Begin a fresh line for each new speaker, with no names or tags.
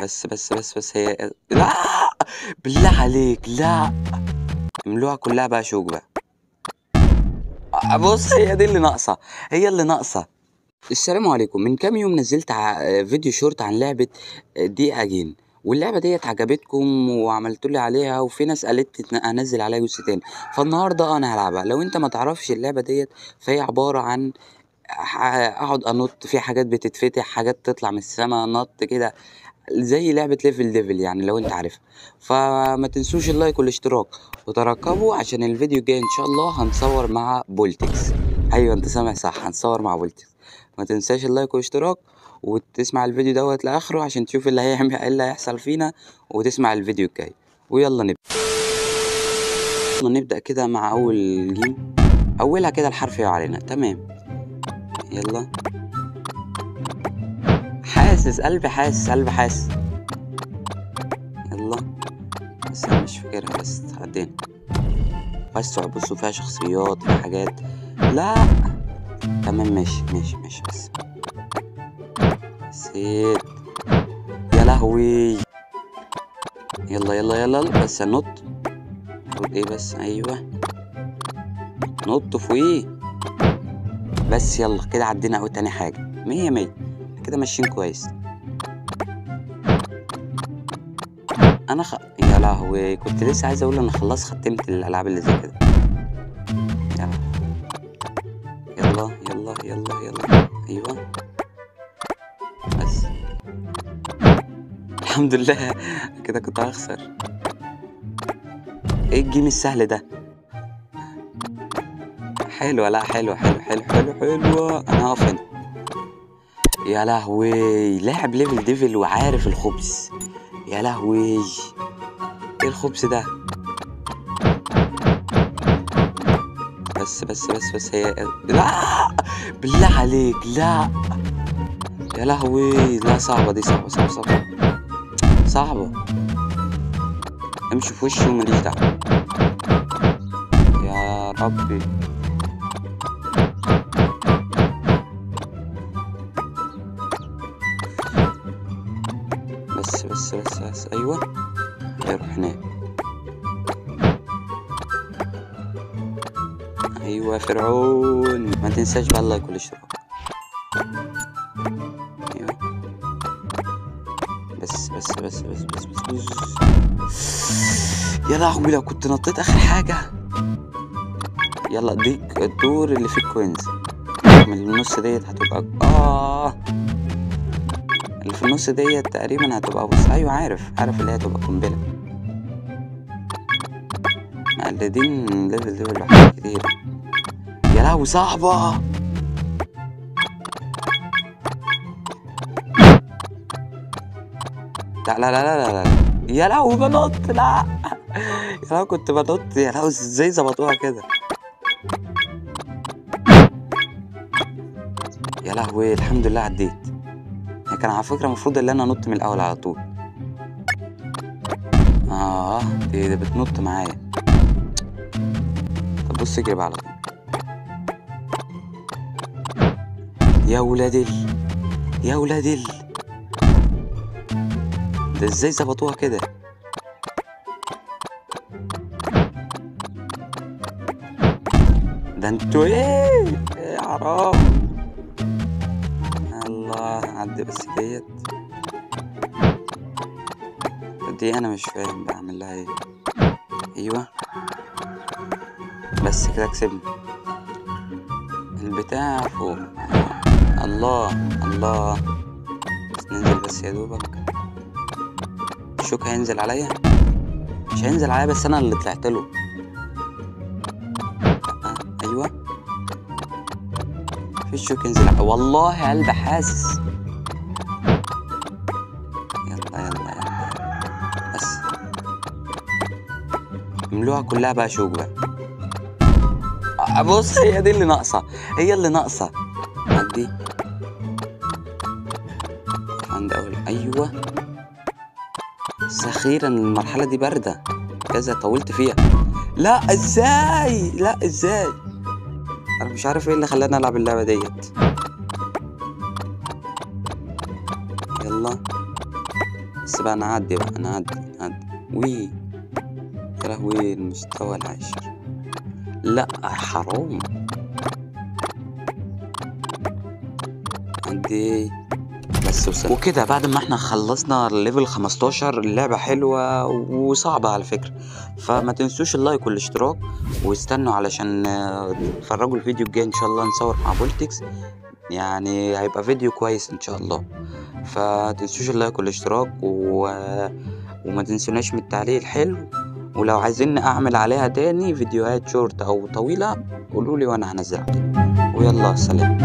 بس هي لا، بالله عليك لا، املوها كلها بقى شوك بقى. بص هي دي اللي ناقصة، هي اللي ناقصة. السلام عليكم. من كام يوم نزلت فيديو شورت عن لعبة دي اجين، واللعبة ديت عجبتكم وعملتوا لي عليها، وفي ناس قالت انزل عليها جزء تاني، فالنهارده انا هلعبها. لو انت ما تعرفش اللعبة ديت، فهي عبارة عن اقعد انط في حاجات بتتفتح، حاجات تطلع من السما، نط كده زي لعبة ليفل يعني لو انت عارفها. فما تنسوش اللايك والاشتراك وترقبوا، عشان الفيديو الجاي ان شاء الله هنصور مع بولتكس. ايوه انت سامع صح، هنصور مع بولتكس. ما تنساش اللايك والاشتراك، وتسمع الفيديو دوت لاخره عشان تشوف اللي هيعمل ايه اللي هيحصل فينا، وتسمع الفيديو الجاي. ويلا نبدأ كده مع اول جيم. اولها كده الحرف يقع علينا، تمام. يلا، حاسس قلبي حاسس. يلا، بس انا مش فاكرها، بس عدينا. بس بصوا فيها شخصيات، فيها حاجات. لا تمام، ماشي بس نسيت. يا لهوي. يلا بس نط. المفروض ايه بس؟ ايوه نط فوقيه بس. يلا كده عدينا اوي تاني حاجة. 100 كده ماشيين كويس. يا لهوي، كنت لسه عايز اقول انا خلاص ختمت الالعاب اللي زي كده. يلا ايوه بس. الحمد لله، كده كنت هخسر. ايه الجيم السهل ده؟ حلوة، لا حلوة. انا هقف هنا. يا لهوي، لاعب ليفل ديفل وعارف الخبز. يا لهوي، ايه الخبز ده؟ بس هي لا، بالله عليك لا. يا لهوي، لا صعبة دي، صعبة. امشي في وشي وماليش دعوة. يا ربي. بس ايوه، هيروح هناك. ايوه فرعون. ما تنساش بقى اللايك والاشتراك. ايوه بس. يا لهوي، لو كنت نطيت اخر حاجة. يلا دي الدور اللي فيه الكوينز. من النص ديت هتبقى اللي في النص ديت تقريبا هتبقى، بص ايوه عارف اللي هي هتبقى قنبلة. مقلدين ليفل وحاجات كتير. يا لهوي صعبة. لا. يا لهوي بنط، لا. يا لهوي كنت بنط، يا لهوي ازاي ظبطوها كده. يا لهوي الحمد لله عديت. هي كان على فكرة المفروض ان انا انط من الاول على طول. دي بتنط معايا. طب بص اجري بقى على طول. يا ولاد ده ازاي ظبطوها كده؟ ده انتوا ايه يا حرام. الله، عدي بس دي انا مش فاهم بعمل لها ايه. ايوه بس كده كسبنا. البتاع فوق. الله بس ننزل بس يا دوبك. الشوك هينزل عليا؟ مش هينزل عليا، بس انا اللي طلعت له. ايوه في الشوك ينزل عليا. والله قلبي حاسس. يلا بس املوها كلها بقى شوك بقى. بص هي دي اللي ناقصة. عدي عند اول. ايوه بس اخيرا المرحلة دي باردة، كذا طولت فيها. لا ازاي انا مش عارف ايه اللي خلاني العب اللعبة ديت. يلا بس بقى نعدي بقى، نعدي. وي يا لهوي، المستوى العاشر. لا حرام. عندي بس وسلام. وكده بعد ما احنا خلصنا الليفل 15. اللعبة حلوة وصعبة على فكرة، فما تنسوش اللايك والاشتراك، واستنوا علشان تتفرجوا الفيديو الجاي ان شاء الله نصور مع فولتكس. يعني هيبقى فيديو كويس ان شاء الله. فتنسوش اللايك والاشتراك وما تنسوناش من التعليق الحلو. ولو عايزين اعمل عليها تاني فيديوهات شورت او طويلة قولولي وانا هنزلها تاني. ويلا سلام.